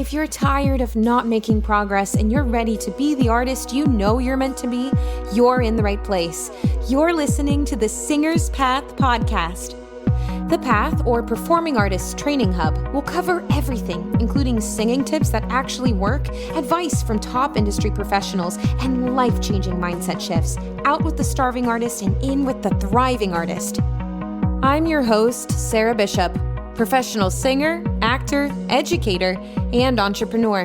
If you're tired of not making progress and you're ready to be the artist you know you're meant to be, you're in the right place. You're listening to the Singer's Path podcast. The Path, or Performing Artists Training Hub, will cover everything, including singing tips that actually work, advice from top industry professionals, and life-changing mindset shifts. Out with the starving artist and in with the thriving artist. I'm your host, Sarah Bishop, professional singer, actor, educator, and entrepreneur.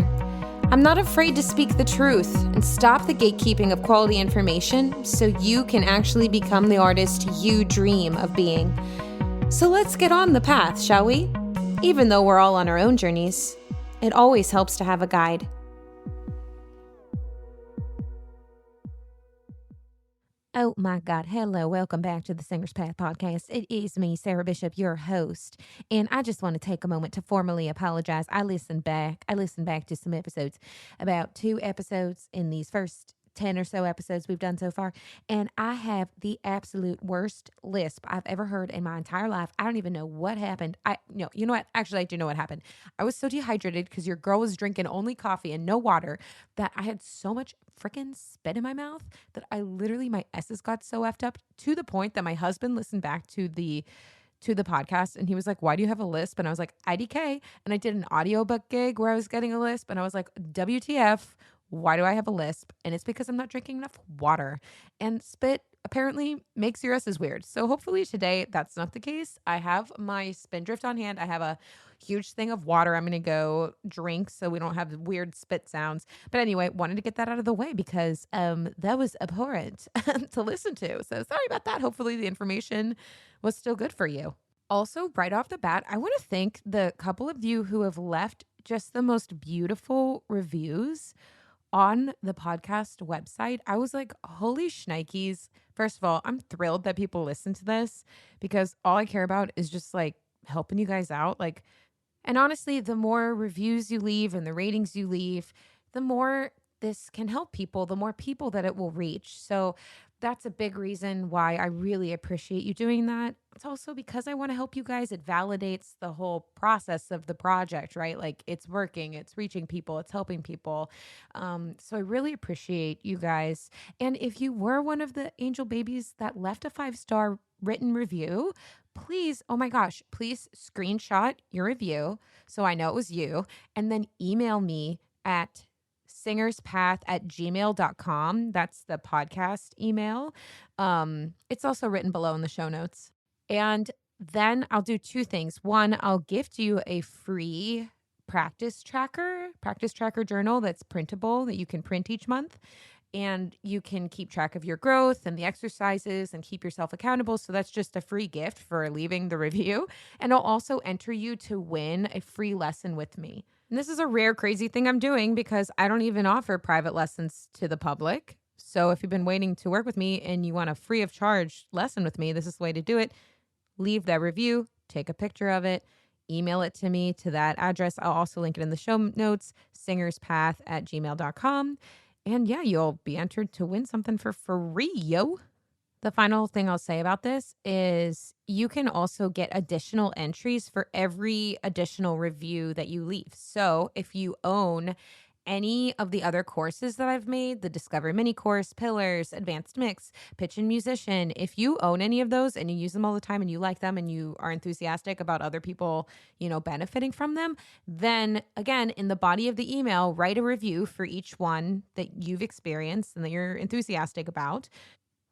I'm not afraid to speak the truth and stop the gatekeeping of quality information so you can actually become the artist you dream of being. So let's get on the path, shall we? Even though we're all on our own journeys, it always helps to have a guide. Oh my God. Hello. Welcome back to the Singer's Path podcast. It is me, Sarah Bishop, your host. And I just want to take a moment to formally apologize. I listened back to some episodes, about 2 episodes in these first 10 or so episodes we've done so far. And I have the absolute worst lisp I've ever heard in my entire life. I don't even know what happened. You know what? Actually, I do know what happened. I was so dehydrated because your girl was drinking only coffee and no water that I had so much freaking spit in my mouth that I literally, my S's got so effed up to the point that my husband listened back to the podcast and he was like, "Why do you have a lisp?" And I was like, "IDK." And I did an audiobook gig where I was getting a lisp and I was like, WTF, why do I have a lisp? And it's because I'm not drinking enough water. And spit apparently makes your S's weird. So hopefully today that's not the case. I have my Spindrift on hand. I have a huge thing of water I'm going to go drink so we don't have weird spit sounds. But anyway, wanted to get that out of the way because that was abhorrent to listen to. So sorry about that. Hopefully the information was still good for you. Also, right off the bat, I want to thank the couple of you who have left just the most beautiful reviews on the podcast website. I was like, holy shnikes. First of all, I'm thrilled that people listen to this because all I care about is just like helping you guys out. And honestly, the more reviews you leave and the ratings you leave, the more this can help people, the more people that it will reach. So that's a big reason why I really appreciate you doing that. It's also because I want to help you guys. It validates the whole process of the project, right? Like it's working, it's reaching people, it's helping people. So I really appreciate you guys. And if you were one of the angel babies that left a 5-star written review, please, oh my gosh, please screenshot your review so I know it was you, and then email me at singerspath@gmail.com. That's the podcast email. It's also written below in the show notes. And then I'll do 2 things. One, I'll gift you a free practice tracker journal that's printable that you can print each month. And you can keep track of your growth and the exercises and keep yourself accountable. So that's just a free gift for leaving the review. And I'll also enter you to win a free lesson with me. And this is a rare, crazy thing I'm doing because I don't even offer private lessons to the public. So if you've been waiting to work with me and you want a free of charge lesson with me, this is the way to do it. Leave that review, take a picture of it, email it to me to that address. I'll also link it in the show notes, singerspath@gmail.com. And yeah, you'll be entered to win something for free, yo. The final thing I'll say about this is you can also get additional entries for every additional review that you leave. So if you own any of the other courses that I've made, the Discovery Mini Course, Pillars, Advanced Mix, Pitch and Musician, if you own any of those and you use them all the time and you like them and you are enthusiastic about other people, benefiting from them, then again, in the body of the email, write a review for each one that you've experienced and that you're enthusiastic about.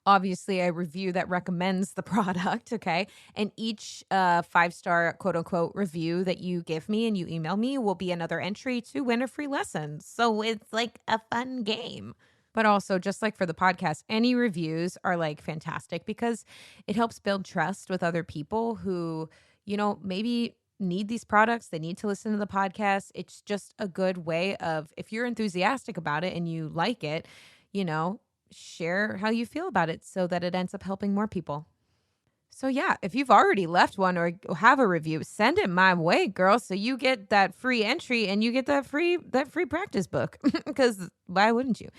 Obviously, a review that recommends the product, okay? And each 5-star quote-unquote review that you give me and you email me will be another entry to win a free lesson. So it's like a fun game. But also, just like for the podcast, any reviews are like fantastic because it helps build trust with other people who, maybe need these products. They need to listen to the podcast. It's just a good way of, if you're enthusiastic about it and you like it, share how you feel about it so that it ends up helping more people. So yeah, if you've already left one or have a review, send it my way, girl. So you get that free entry and you get that free practice book because why wouldn't you?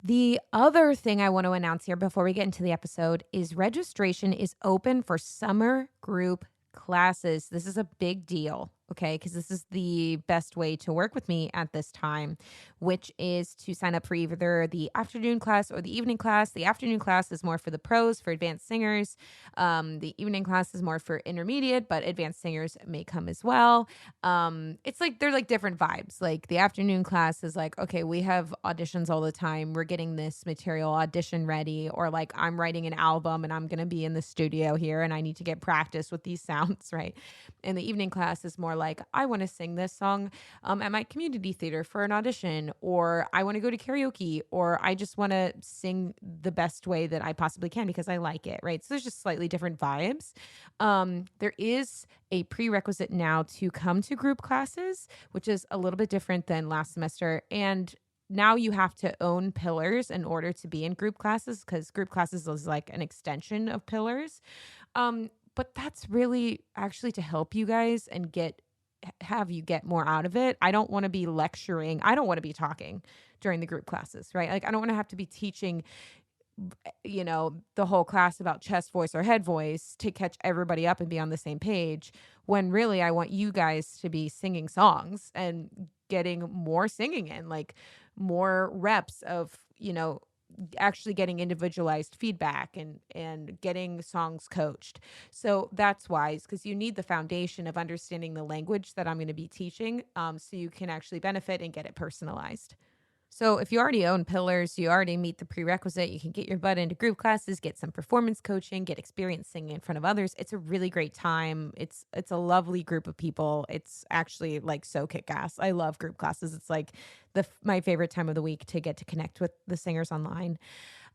The other thing I want to announce here before we get into the episode is registration is open for summer group classes. This is a big deal. okay? Because this is the best way to work with me at this time, which is to sign up for either the afternoon class or the evening class. The afternoon class is more for the pros, for advanced singers. The evening class is more for intermediate, but advanced singers may come as well. It's like they're like different vibes. Like the afternoon class is like, okay, we have auditions all the time. We're getting this material audition ready, or like I'm writing an album and I'm going to be in the studio here and I need to get practice with these sounds, right? And the evening class is more like, I want to sing this song at my community theater for an audition, or I want to go to karaoke, or I just want to sing the best way that I possibly can because I like it, right? So there's just slightly different vibes. There is a prerequisite now to come to group classes, which is a little bit different than last semester. And now you have to own pillars in order to be in group classes, because group classes is like an extension of pillars. But that's really actually to help you guys and have you get more out of it. I don't want to be lecturing. I don't want to be talking during the group classes, right? Like I don't want to have to be teaching the whole class about chest voice or head voice to catch everybody up and be on the same page, when really I want you guys to be singing songs and getting more singing in, like more reps of, actually getting individualized feedback and getting songs coached. So that's wise, because you need the foundation of understanding the language that I'm going to be teaching, so you can actually benefit and get it personalized. So if you already own pillars, you already meet the prerequisite, you can get your butt into group classes, get some performance coaching, get experience singing in front of others. It's a really great time. It's a lovely group of people. It's actually like so kick-ass. I love group classes. It's like my favorite time of the week to get to connect with the singers online.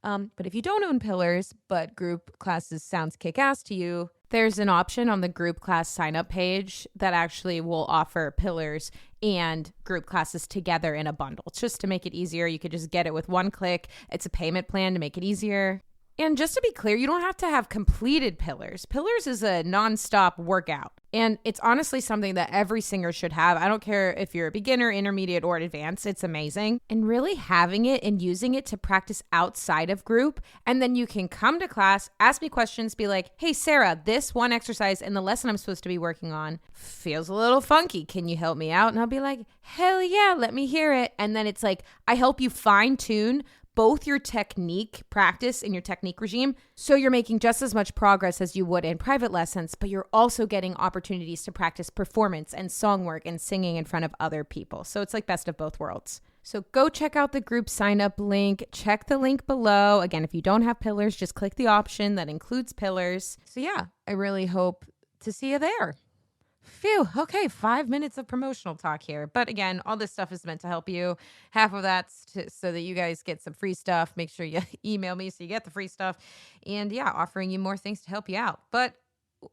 But if you don't own pillars, but group classes sounds kick-ass to you, there's an option on the group class sign-up page that actually will offer pillars and group classes together in a bundle. Just to make it easier, you could just get it with one click. It's a payment plan to make it easier. And just to be clear, you don't have to have completed pillars. Pillars is a nonstop workout. And it's honestly something that every singer should have. I don't care if you're a beginner, intermediate, or advanced. It's amazing. And really having it and using it to practice outside of group. And then you can come to class, ask me questions, be like, hey, Sarah, this one exercise in the lesson I'm supposed to be working on feels a little funky. Can you help me out? And I'll be like, hell yeah, let me hear it. And then it's like, I help you fine tune both your technique practice and your technique regime, so you're making just as much progress as you would in private lessons, but you're also getting opportunities to practice performance and song work and singing in front of other people. So it's like best of both worlds. So go check out the group sign up link. Check the link below. Again, if you don't have pillars, just click the option that includes pillars. So yeah, I really hope to see you there. Phew. Okay, 5 minutes of promotional talk here. But again, all this stuff is meant to help you. Half of that's so that you guys get some free stuff. Make sure you email me so you get the free stuff. And yeah, offering you more things to help you out. But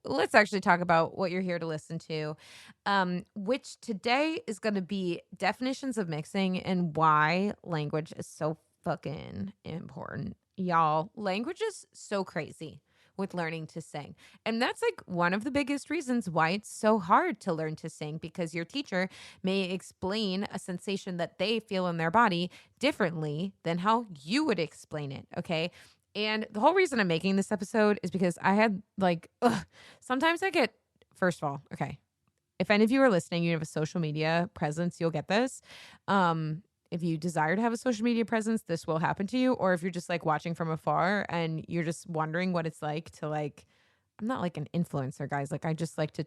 let's actually talk about what you're here to listen to, which today is going to be definitions of mixing and why language is so fucking important. Y'all, language is so crazy with learning to sing. And that's like one of the biggest reasons why it's so hard to learn to sing, because your teacher may explain a sensation that they feel in their body differently than how you would explain it. Okay. And the whole reason I'm making this episode is because I had sometimes I get, first of all, okay, if any of you are listening, you have a social media presence, you'll get this. If you desire to have a social media presence, this will happen to you. Or if you're just like watching from afar and you're just wondering what it's like to like, I'm not like an influencer, guys. Like I just like to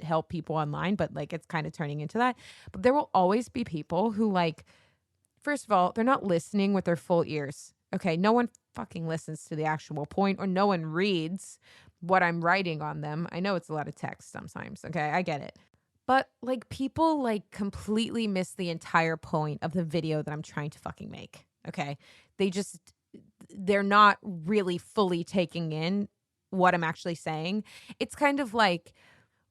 help people online, but like it's kind of turning into that. But there will always be people who like, first of all, they're not listening with their full ears. Okay. No one fucking listens to the actual point, or no one reads what I'm writing on them. I know it's a lot of text sometimes. Okay. I get it. But like people like completely miss the entire point of the video that I'm trying to fucking make. Okay. They're not really fully taking in what I'm actually saying. It's kind of like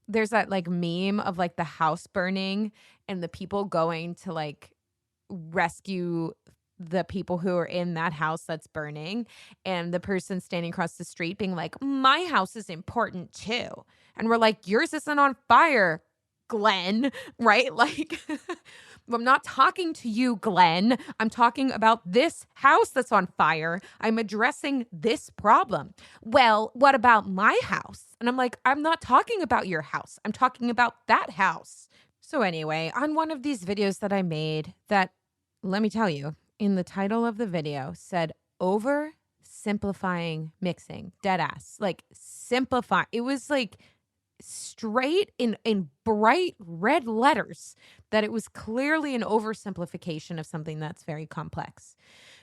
there's that like meme of like the house burning and the people going to like rescue the people who are in that house that's burning, and the person standing across the street being like, my house is important too. And we're like, yours isn't on fire, Glenn, right? Like I'm not talking to you, Glenn. I'm talking about this house that's on fire. I'm addressing this problem. Well, what about my house? And I'm like, I'm not talking about your house. I'm talking about that house. So, anyway, on one of these videos that I made, that, let me tell you, in the title of the video said oversimplifying mixing, dead ass. Like, simplify. It was like straight in bright red letters that it was clearly an oversimplification of something that's very complex,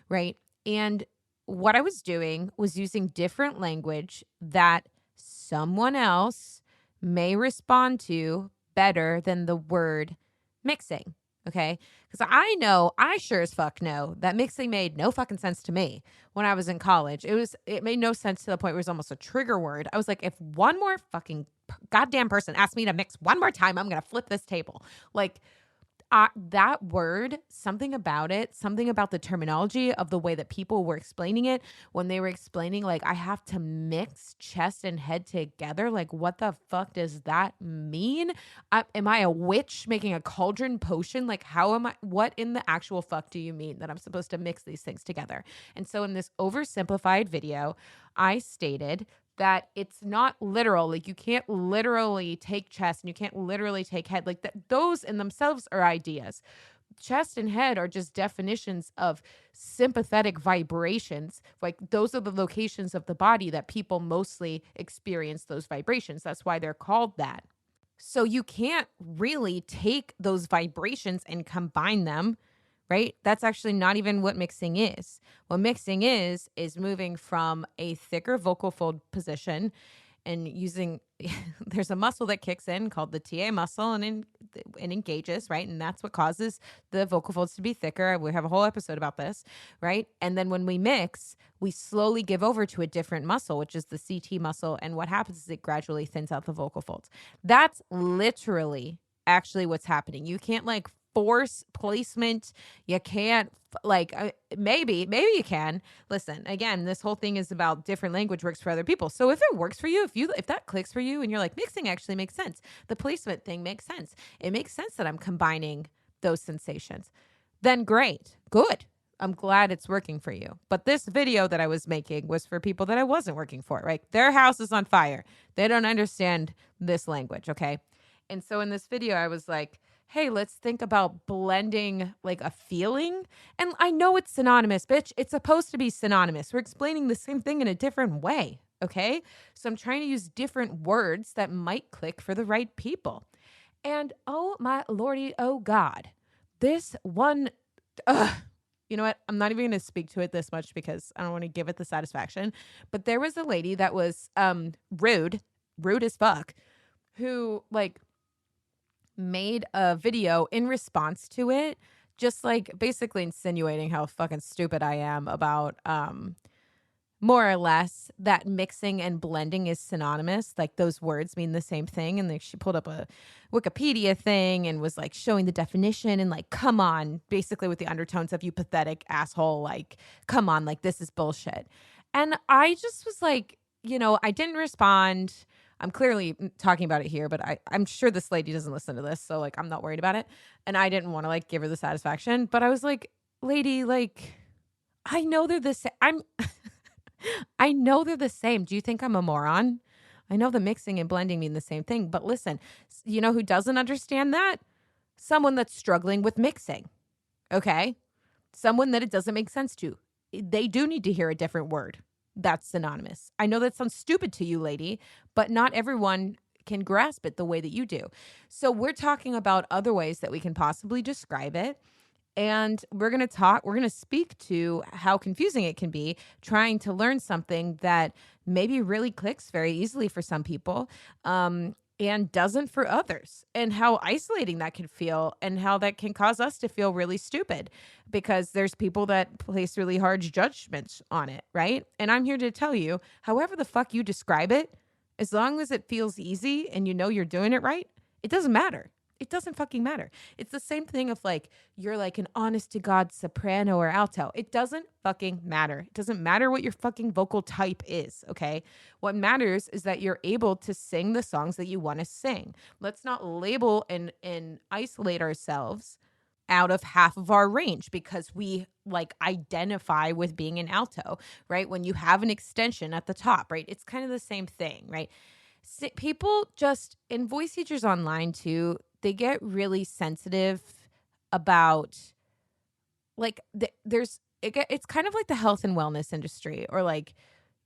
right? And what I was doing was using different language that someone else may respond to better than the word mixing. Okay. Because I sure as fuck know that mixing made no fucking sense to me when I was in college. It made no sense to the point where it was almost a trigger word. I was like, if one more fucking goddamn person asks me to mix one more time, I'm going to flip this table. Like, that word, something about it, something about the terminology of the way that people were explaining it when they were explaining, like, I have to mix chest and head together. Like, what the fuck does that mean? Am I a witch making a cauldron potion? Like, what in the actual fuck do you mean that I'm supposed to mix these things together? And so in this oversimplified video, I stated that it's not literal. Like, you can't literally take chest and you can't literally take head. Like, those in themselves are ideas. Chest and head are just definitions of sympathetic vibrations. Like, those are the locations of the body that people mostly experience those vibrations. That's why they're called that. So you can't really take those vibrations and combine them, right? That's actually not even what mixing is. What mixing is moving from a thicker vocal fold position and using there's a muscle that kicks in called the TA muscle and engages, right? And that's what causes the vocal folds to be thicker. We have a whole episode about this, right? And then when we mix, we slowly give over to a different muscle, which is the CT muscle. And what happens is it gradually thins out the vocal folds. That's literally actually what's happening. You can't like force placement. You can't maybe you can. Listen, again, this whole thing is about different language works for other people. So if it works for you, if that clicks for you and you're like, mixing actually makes sense, the placement thing makes sense, it makes sense that I'm combining those sensations, then great, good. I'm glad it's working for you. But this video that I was making was for people that I wasn't working for, right? Their house is on fire. They don't understand this language, okay? And so in this video, I was like, hey, let's think about blending like a feeling. And I know it's synonymous, bitch. It's supposed to be synonymous. We're explaining the same thing in a different way. Okay. So I'm trying to use different words that might click for the right people. And oh my lordy, oh God, this one, you know what? I'm not even going to speak to it this much because I don't want to give it the satisfaction. But there was a lady that was rude as fuck, who like made a video in response to it, just like basically insinuating how fucking stupid I am about more or less that mixing and blending is synonymous. Like, those words mean the same thing. And she pulled up a Wikipedia thing and was like showing the definition and like, come on, basically with the undertones of, you pathetic asshole, like, come on, like, this is bullshit. And I just was like, I didn't respond. I'm clearly talking about it here, but I'm sure this lady doesn't listen to this. So like, I'm not worried about it. And I didn't want to like give her the satisfaction, but I was like, lady, like, I know they're the same. I know they're the same. Do you think I'm a moron? I know the mixing and blending mean the same thing, but listen, you know who doesn't understand that? Someone that's struggling with mixing. Okay. Someone that it doesn't make sense to. They do need to hear a different word that's synonymous. I know that sounds stupid to you, lady, but not everyone can grasp it the way that you do. So we're talking about other ways that we can possibly describe it. And we're going to speak to how confusing it can be trying to learn something that maybe really clicks very easily for some people. And doesn't for others, and how isolating that can feel, and how that can cause us to feel really stupid because there's people that place really hard judgments on it, right? And I'm here to tell you, however the fuck you describe it, as long as it feels easy and you know you're doing it right, it doesn't matter. It doesn't fucking matter. It's the same thing of like, you're like an honest to God soprano or alto. It doesn't fucking matter. It doesn't matter what your fucking vocal type is, okay? What matters is that you're able to sing the songs that you want to sing. Let's not label and isolate ourselves out of half of our range because we like identify with being an alto, right? When you have an extension at the top, right? It's kind of the same thing, right? People just, and voice teachers online too, they get really sensitive about like it's kind of like the health and wellness industry, or like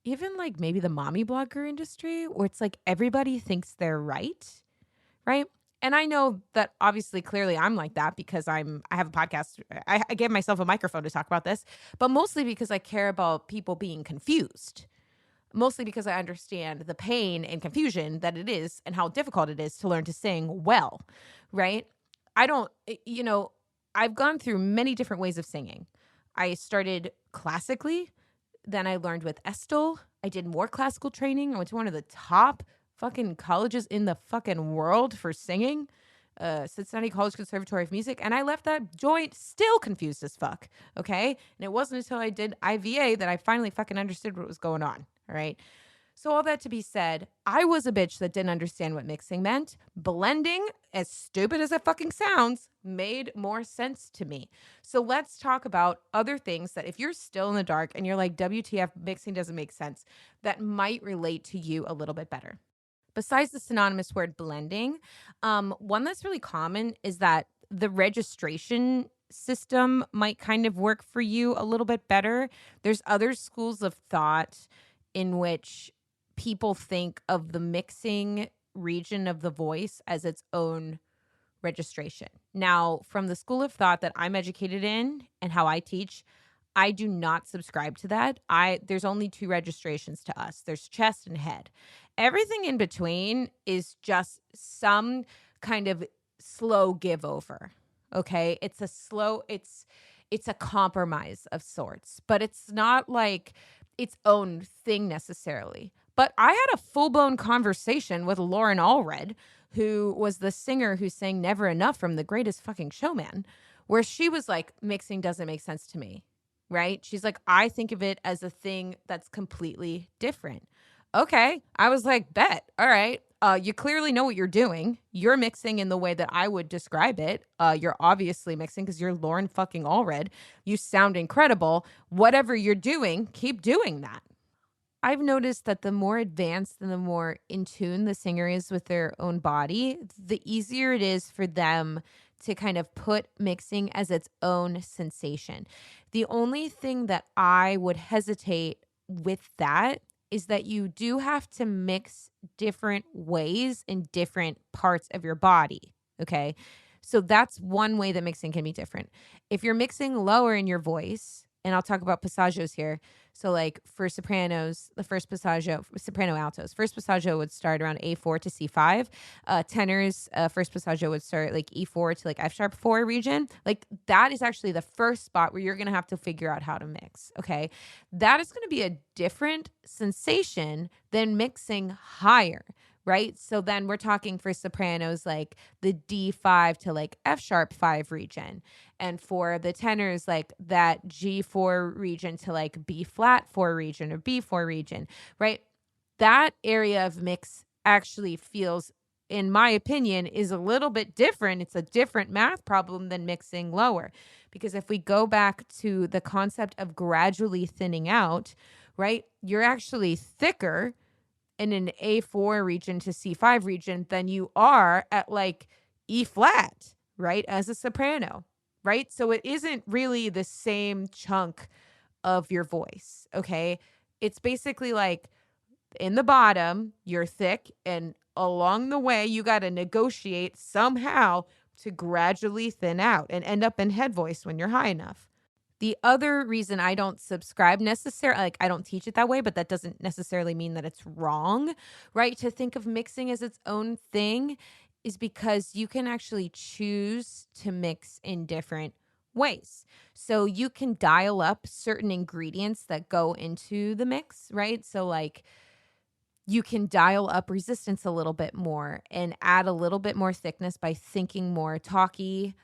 even like maybe the mommy blogger industry, where it's like everybody thinks they're right? And I know that obviously, clearly, I'm like that because I have a podcast. I gave myself a microphone to talk about this, but mostly because I care about people being confused. Mostly because I understand the pain and confusion that it is and how difficult it is to learn to sing well, right? I don't, you know, I've gone through many different ways of singing. I started classically, then I learned with Estel. I did more classical training. I went to one of the top fucking colleges in the fucking world for singing, Cincinnati College Conservatory of Music. And I left that joint still confused as fuck. Okay. And it wasn't until I did IVA that I finally fucking understood what was going on. All right. So all that to be said, I was a bitch that didn't understand what mixing meant. Blending, as stupid as it fucking sounds, made more sense to me. So let's talk about other things that if you're still in the dark and you're like, WTF, mixing doesn't make sense, that might relate to you a little bit better. Besides the synonymous word blending, one that's really common is that the registration system might kind of work for you a little bit better. There's other schools of thought in which people think of the mixing region of the voice as its own registration. Now, from the school of thought that I'm educated in and how I teach, I do not subscribe to that. There's only two registrations to us. There's chest and head. Everything in between is just some kind of slow give over. Okay? It's a compromise of sorts, but it's not like its own thing necessarily. But I had a full-blown conversation with Lauren Allred, who was the singer who sang Never Enough from The Greatest Fucking Showman, where she was like, mixing doesn't make sense to me, right? She's like, I think of it as a thing that's completely different. Okay. I was like, bet. All right. You clearly know what you're doing. You're mixing in the way that I would describe it. You're obviously mixing because you're Lauren fucking Allred. You sound incredible. Whatever you're doing, keep doing that. I've noticed that the more advanced and the more in tune the singer is with their own body, the easier it is for them to kind of put mixing as its own sensation. The only thing that I would hesitate with that is that you do have to mix different ways in different parts of your body. Okay. So that's one way that mixing can be different. If you're mixing lower in your voice, and I'll talk about passaggos here. So like for sopranos, the first passaggio, soprano altos, first passaggio would start around A4 to C5. Tenors, first passaggio would start like E4 to like F sharp 4 region. Like that is actually the first spot where you're going to have to figure out how to mix. Okay. That is going to be a different sensation than mixing higher. Right. So then we're talking for sopranos, like the D5 to like F sharp 5 region. And for the tenors, like that G4 region to like B flat 4 region or B4 region. Right. That area of mix actually feels, in my opinion, is a little bit different. It's a different math problem than mixing lower. Because if we go back to the concept of gradually thinning out, right, you're actually thicker in an A4 region to C5 region than you are at like E flat, right? As a soprano, right? So it isn't really the same chunk of your voice, okay? It's basically like in the bottom, you're thick, and along the way, you got to negotiate somehow to gradually thin out and end up in head voice when you're high enough. The other reason I don't subscribe necessarily, like I don't teach it that way, but that doesn't necessarily mean that it's wrong, right? To think of mixing as its own thing is because you can actually choose to mix in different ways. So you can dial up certain ingredients that go into the mix, right? So like you can dial up resistance a little bit more and add a little bit more thickness by thinking more talky.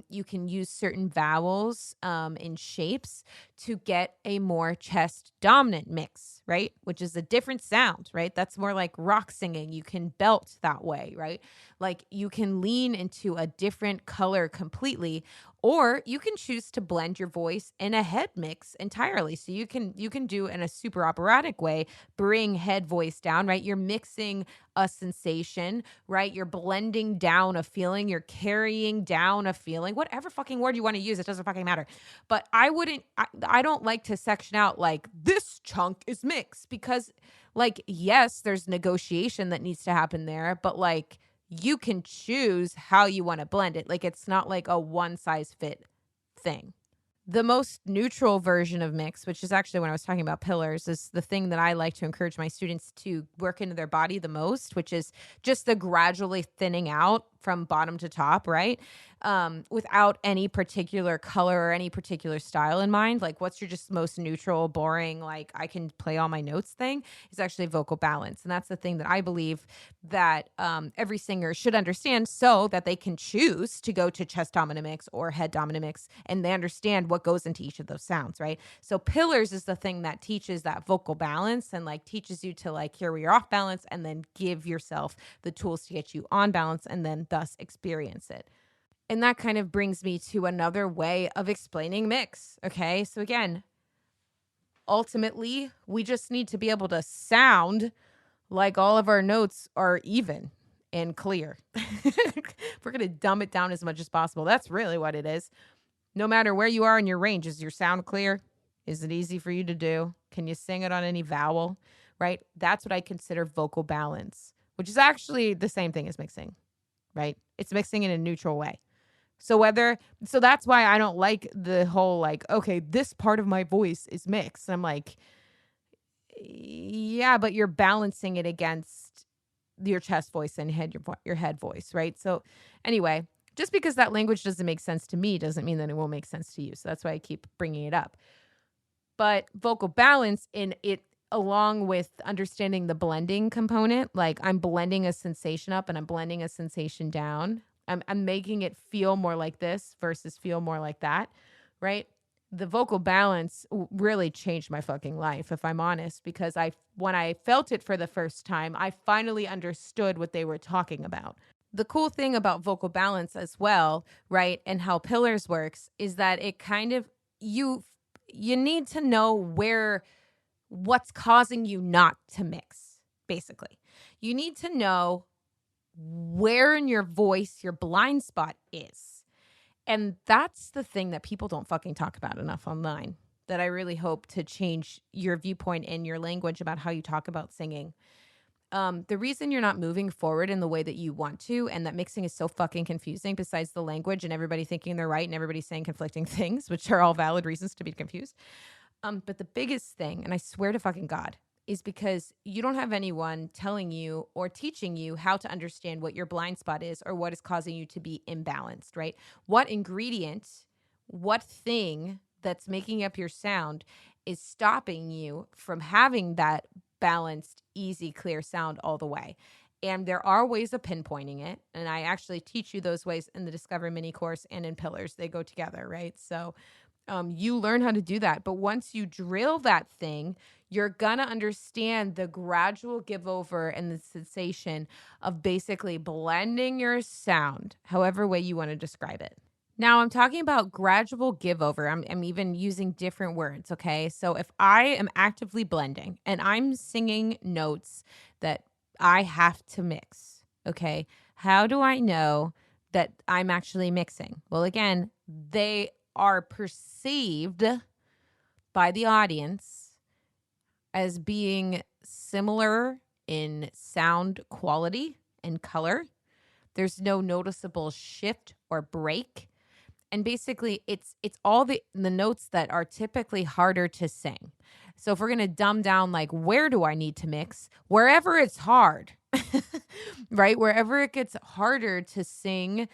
You can use certain vowels in shapes to get a more chest dominant mix, right? Which is a different sound, right? That's more like rock singing. You can belt that way, right? Like you can lean into a different color completely, or you can choose to blend your voice in a head mix entirely. So you can do in a super operatic way, bring head voice down, right? You're mixing a sensation, right? You're blending down a feeling, you're carrying down a feeling, whatever fucking word you want to use, it doesn't fucking matter. But I don't like to section out like this chunk is mixed because like yes, there's negotiation that needs to happen there, but like you can choose how you want to blend it. Like it's not like a one size fit thing. The most neutral version of mix, which is actually when I was talking about pillars, is the thing that I like to encourage my students to work into their body the most, which is just the gradually thinning out from bottom to top, right? Without any particular color or any particular style in mind. Like, what's your just most neutral, boring, like I can play all my notes thing is actually vocal balance. And that's the thing that I believe that every singer should understand so that they can choose to go to chest dominant mix or head dominant mix and they understand what goes into each of those sounds, right? So pillars is the thing that teaches that vocal balance and like teaches you to like hear where you're off balance and then give yourself the tools to get you on balance and then thus experience it. And that kind of brings me to another way of explaining mix. Okay. So again, ultimately, we just need to be able to sound like all of our notes are even and clear. We're going to dumb it down as much as possible. That's really what it is. No matter where you are in your range, is your sound clear? Is it easy for you to do? Can you sing it on any vowel? Right? That's what I consider vocal balance, which is actually the same thing as mixing, right? It's mixing in a neutral way. So that's why I don't like the whole like, okay, this part of my voice is mixed. I'm like, yeah, but you're balancing it against your chest voice and your head voice, right? So anyway, just because that language doesn't make sense to me doesn't mean that it won't make sense to you. So that's why I keep bringing it up. But vocal balance in it, along with understanding the blending component, like I'm blending a sensation up and I'm blending a sensation down. I'm making it feel more like this versus feel more like that, right? The vocal balance really changed my fucking life, if I'm honest, because when I felt it for the first time, I finally understood what they were talking about. The cool thing about vocal balance as well, right, and how pillars works is that it kind of you need to know what's causing you not to mix, basically. You need to know where in your voice your blind spot is. And that's the thing that people don't fucking talk about enough online, that I really hope to change your viewpoint and your language about how you talk about singing. The reason you're not moving forward in the way that you want to, and that mixing is so fucking confusing, besides the language and everybody thinking they're right and everybody saying conflicting things, which are all valid reasons to be confused. But the biggest thing, and I swear to fucking God, is because you don't have anyone telling you or teaching you how to understand what your blind spot is or what is causing you to be imbalanced, right? What ingredient, what thing that's making up your sound is stopping you from having that balanced, easy, clear sound all the way. And there are ways of pinpointing it. And I actually teach you those ways in the Discover mini course and in Pillars. They go together, right? So you learn how to do that. But once you drill that thing, you're going to understand the gradual give over and the sensation of basically blending your sound, however way you want to describe it. Now, I'm talking about gradual give over. I'm even using different words, okay? So if I am actively blending and I'm singing notes that I have to mix, okay, how do I know that I'm actually mixing? Well, again, they are perceived by the audience as being similar in sound quality and color. There's no noticeable shift or break. And basically, it's all the notes that are typically harder to sing. So if we're going to dumb down, like, where do I need to mix? Wherever it's hard, right? Wherever it gets harder to sing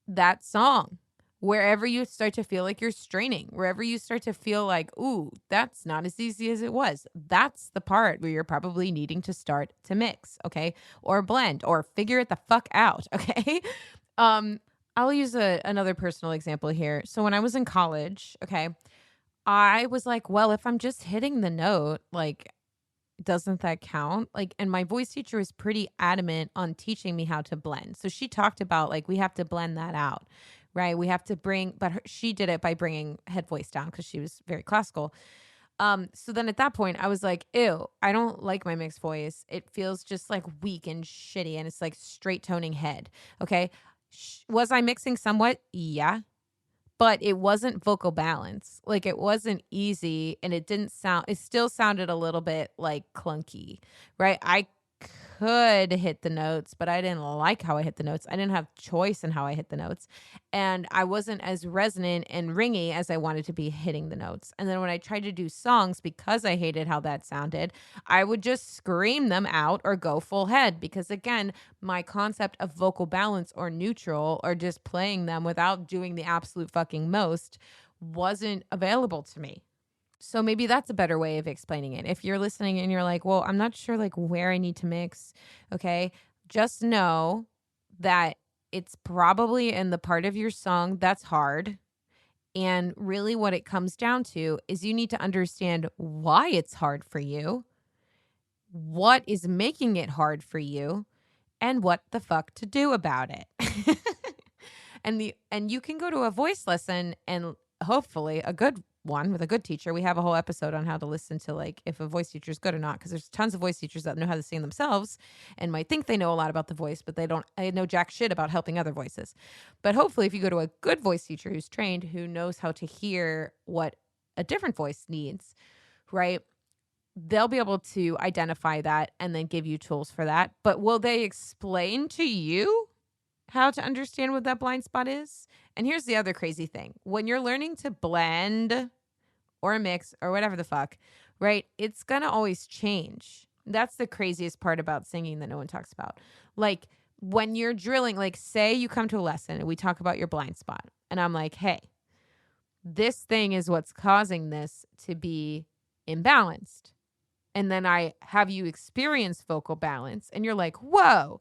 that song. Wherever you start to feel like you're straining, wherever you start to feel like, ooh, that's not as easy as it was. That's the part where you're probably needing to start to mix, okay? Or blend or figure it the fuck out, okay? I'll use another personal example here. So when I was in college, okay, I was like, well, if I'm just hitting the note, like, doesn't that count? Like, and my voice teacher was pretty adamant on teaching me how to blend. So she talked about like, we have to blend that out, right? We have to bring, but she did it by bringing head voice down because she was very classical. So then at that point, I was like, ew, I don't like my mixed voice. It feels just like weak and shitty, and it's like straight toning head. Okay. Was I mixing somewhat? Yeah. But it wasn't vocal balance. Like, it wasn't easy, and it still sounded a little bit like clunky, right? I could hit the notes, but I didn't like how I hit the notes. I didn't have choice in how I hit the notes. And I wasn't as resonant and ringy as I wanted to be hitting the notes. And then when I tried to do songs, because I hated how that sounded, I would just scream them out or go full head. Because again, my concept of vocal balance or neutral or just playing them without doing the absolute fucking most wasn't available to me. So maybe that's a better way of explaining it. If you're listening and you're like, well, I'm not sure like where I need to mix, okay, just know that it's probably in the part of your song that's hard. And really, what it comes down to is you need to understand why it's hard for you, what is making it hard for you, and what the fuck to do about it. And you can go to a voice lesson, and hopefully a good one with a good teacher. We have a whole episode on how to listen to like if a voice teacher is good or not, because there's tons of voice teachers that know how to sing themselves and might think they know a lot about the voice, but they don't. I know jack shit about helping other voices. But hopefully, if you go to a good voice teacher who's trained, who knows how to hear what a different voice needs, right? They'll be able to identify that and then give you tools for that. But will they explain to you how to understand what that blind spot is? And here's the other crazy thing. When you're learning to blend or mix or whatever the fuck, right? It's going to always change. That's the craziest part about singing that no one talks about. Like when you're drilling, like say you come to a lesson and we talk about your blind spot and I'm like, hey, this thing is what's causing this to be imbalanced. And then I have you experience vocal balance and you're like, whoa,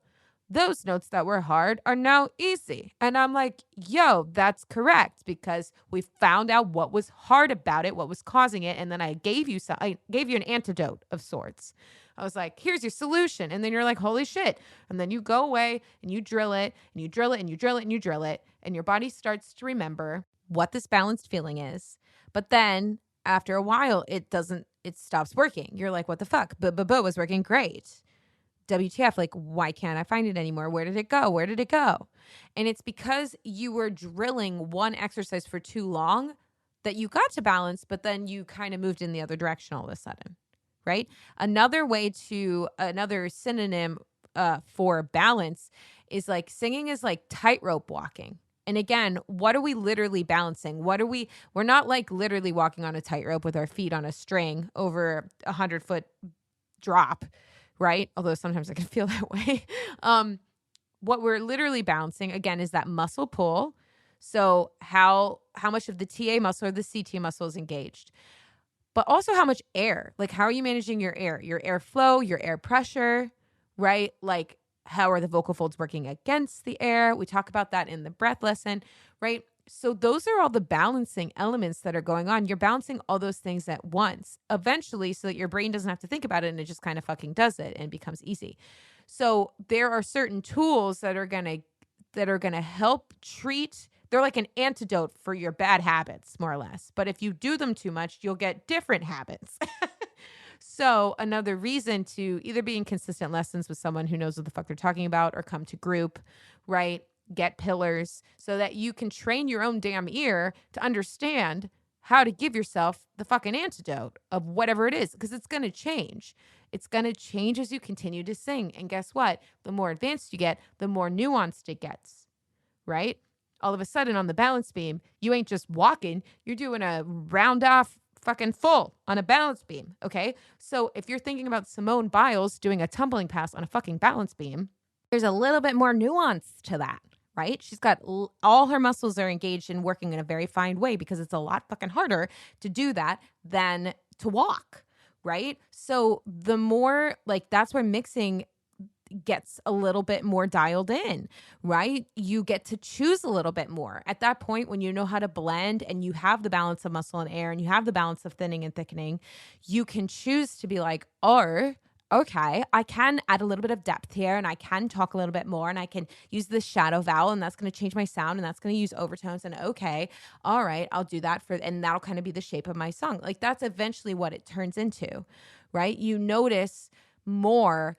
those notes that were hard are now easy. And I'm like, yo, that's correct, because we found out what was hard about it, what was causing it. And then I gave you an antidote of sorts. I was like, here's your solution. And then you're like, holy shit. And then you go away and you drill it and you drill it and you drill it and you drill it. And your body starts to remember what this balanced feeling is. But then after a while, it stops working. You're like, what the fuck? But was working great. WTF, like, why can't I find it anymore? Where did it go? Where did it go? And it's because you were drilling one exercise for too long that you got to balance, but then you kind of moved in the other direction all of a sudden, right? Another synonym for balance is like singing is like tightrope walking. And again, what are we literally balancing? We're not like literally walking on a tightrope with our feet on a string over 100-foot drop, right? Although sometimes I can feel that way. What we're literally balancing, again, is that muscle pull. So how much of the TA muscle or the CT muscle is engaged, but also how much air, like how are you managing your airflow, your air pressure, right? Like how are the vocal folds working against the air? We talk about that in the breath lesson, right? So those are all the balancing elements that are going on. You're balancing all those things at once, eventually, so that your brain doesn't have to think about it and it just kind of fucking does it and becomes easy. So there are certain tools that are going to help treat. They're like an antidote for your bad habits, more or less. But if you do them too much, you'll get different habits. So another reason to either be in consistent lessons with someone who knows what the fuck they're talking about or come to group, right? Get pillars so that you can train your own damn ear to understand how to give yourself the fucking antidote of whatever it is, because it's going to change. It's going to change as you continue to sing. And guess what? The more advanced you get, the more nuanced it gets, right? All of a sudden on the balance beam, you ain't just walking, you're doing a round off fucking full on a balance beam, okay? So if you're thinking about Simone Biles doing a tumbling pass on a fucking balance beam, there's a little bit more nuance to that, right? She's got all her muscles are engaged and working in a very fine way, because it's a lot fucking harder to do that than to walk, right? So the more, like, that's where mixing gets a little bit more dialed in, right? You get to choose a little bit more. At that point, when you know how to blend and you have the balance of muscle and air and you have the balance of thinning and thickening, you can choose to be like, or okay, I can add a little bit of depth here and I can talk a little bit more and I can use the shadow vowel and that's going to change my sound and that's going to use overtones and okay, all right, I'll do that and that'll kind of be the shape of my song. Like that's eventually what it turns into, right? You notice more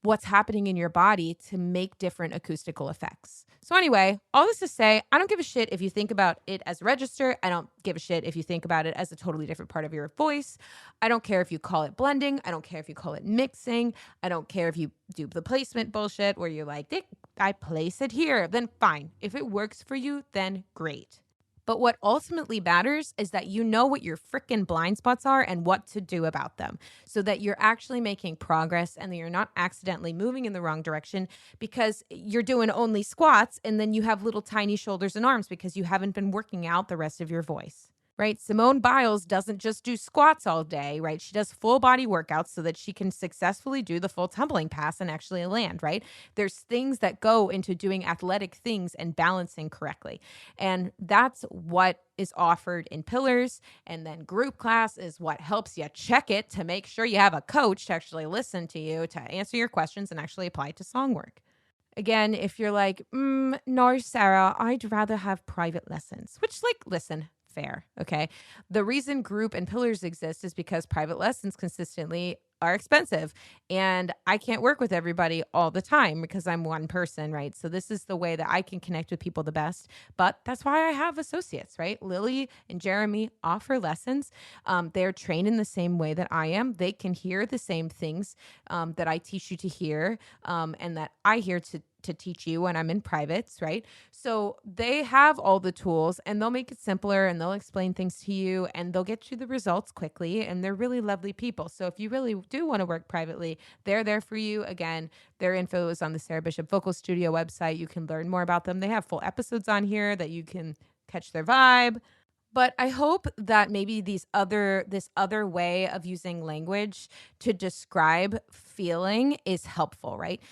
what's happening in your body to make different acoustical effects. So anyway, all this to say, I don't give a shit if you think about it as a register. I don't give a shit if you think about it as a totally different part of your voice. I don't care if you call it blending. I don't care if you call it mixing. I don't care if you do the placement bullshit where you're like, I place it here. Then fine. If it works for you, then great. But what ultimately matters is that you know what your freaking blind spots are and what to do about them so that you're actually making progress and that you're not accidentally moving in the wrong direction because you're doing only squats and then you have little tiny shoulders and arms because you haven't been working out the rest of your voice. Right? Simone Biles doesn't just do squats all day, right? She does full body workouts so that she can successfully do the full tumbling pass and actually land, right? There's things that go into doing athletic things and balancing correctly. And that's what is offered in pillars. And then group class is what helps you check it to make sure you have a coach to actually listen to you, to answer your questions and actually apply it to song work. Again, if you're like, no, Sarah, I'd rather have private lessons, which like, listen, fair. Okay. The reason group and pillars exist is because private lessons consistently are expensive and I can't work with everybody all the time because I'm one person, right? So this is the way that I can connect with people the best, but that's why I have associates, right? Lily and Jeremy offer lessons. They're trained in the same way that I am. They can hear the same things that I teach you to hear and that I hear to teach you when I'm in privates, right? So they have all the tools and they'll make it simpler and they'll explain things to you and they'll get you the results quickly. And they're really lovely people. So if you really do want to work privately, they're there for you. Again, their info is on the Sarah Bishop Vocal Studio website. You can learn more about them. They have full episodes on here that you can catch their vibe. But I hope that maybe this other way of using language to describe feeling is helpful, right?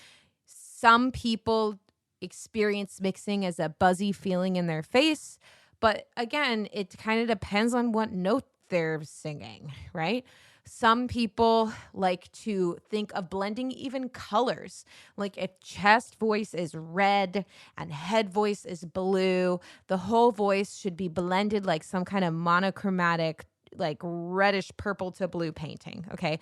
Some people experience mixing as a buzzy feeling in their face, but again, it kind of depends on what note they're singing, right? Some people like to think of blending even colors. Like if chest voice is red and head voice is blue, the whole voice should be blended like some kind of monochromatic like reddish purple to blue painting. Okay.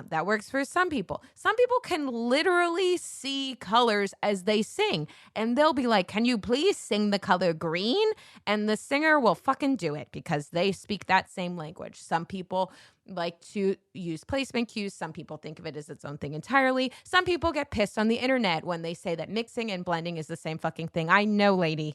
That works for some people. Some people can literally see colors as they sing and they'll be like, can you please sing the color green? And the singer will fucking do it because they speak that same language. Some people like to use placement cues. Some people think of it as its own thing entirely. Some people get pissed on the internet when they say that mixing and blending is the same fucking thing. I know, lady.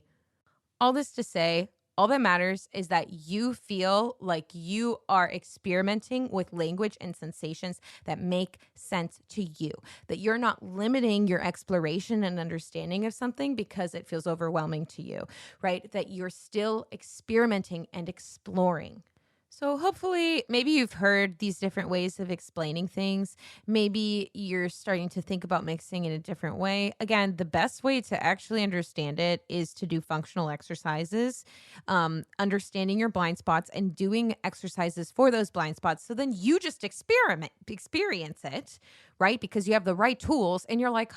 All this to say, all that matters is that you feel like you are experimenting with language and sensations that make sense to you, that you're not limiting your exploration and understanding of something because it feels overwhelming to you, right? That you're still experimenting and exploring. So hopefully, maybe you've heard these different ways of explaining things. Maybe you're starting to think about mixing in a different way. Again, the best way to actually understand it is to do functional exercises, understanding your blind spots and doing exercises for those blind spots. So then you just experience it, right? Because you have the right tools and you're like,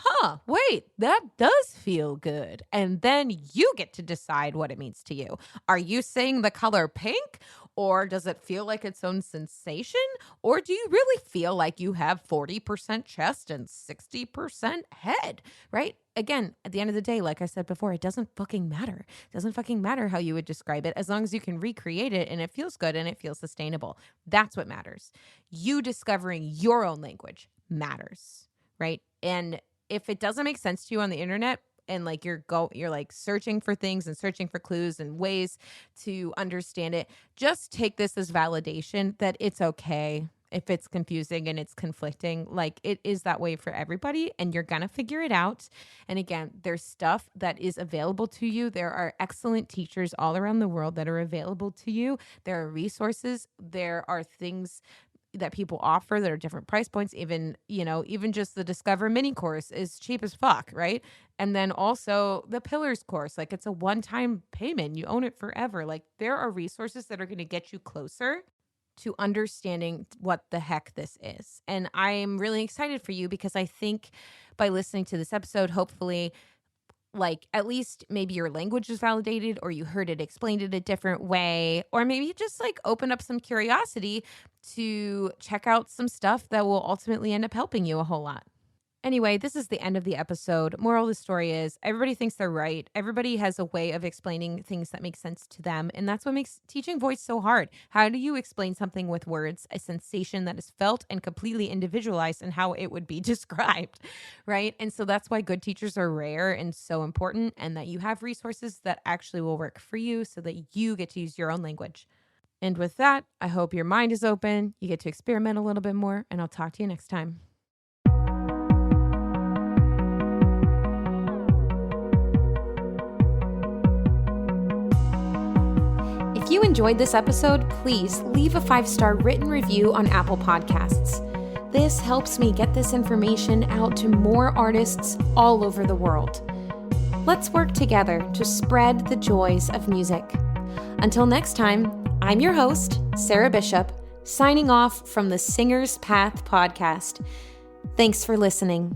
wait, that does feel good. And then you get to decide what it means to you. Are you saying the color pink? Or does it feel like its own sensation? Or do you really feel like you have 40% chest and 60% head, right? Again, at the end of the day, like I said before, it doesn't fucking matter. It doesn't fucking matter how you would describe it as long as you can recreate it and it feels good and it feels sustainable. That's what matters. You discovering your own language matters, right? And if it doesn't make sense to you on the internet, and like you're like searching for things and searching for clues and ways to understand it, just take this as validation that it's okay if it's confusing and it's conflicting. Like it is that way for everybody and you're gonna figure it out. And again, there's stuff that is available to you. There are excellent teachers all around the world that are available to you. There are resources. There are things that people offer that are different price points. Even, even just the Discover mini course is cheap as fuck, right? And then also the Pillars course, like it's a one-time payment. You own it forever. Like there are resources that are going to get you closer to understanding what the heck this is. And I'm really excited for you because I think by listening to this episode, hopefully, like at least maybe your language is validated, or you heard it explained in a different way, or maybe you just like open up some curiosity to check out some stuff that will ultimately end up helping you a whole lot. Anyway, this is the end of the episode. Moral of the story is everybody thinks they're right. Everybody has a way of explaining things that make sense to them. And that's what makes teaching voice so hard. How do you explain something with words, a sensation that is felt and completely individualized and how it would be described, right? And so that's why good teachers are rare and so important, and that you have resources that actually will work for you so that you get to use your own language. And with that, I hope your mind is open, you get to experiment a little bit more, and I'll talk to you next time. If you enjoyed this episode, please leave a 5-star written review on Apple Podcasts. This helps me get this information out to more artists all over the world. Let's work together to spread the joys of music. Until next time, I'm your host, Sarah Bishop, signing off from the Singer's Path podcast. Thanks for listening.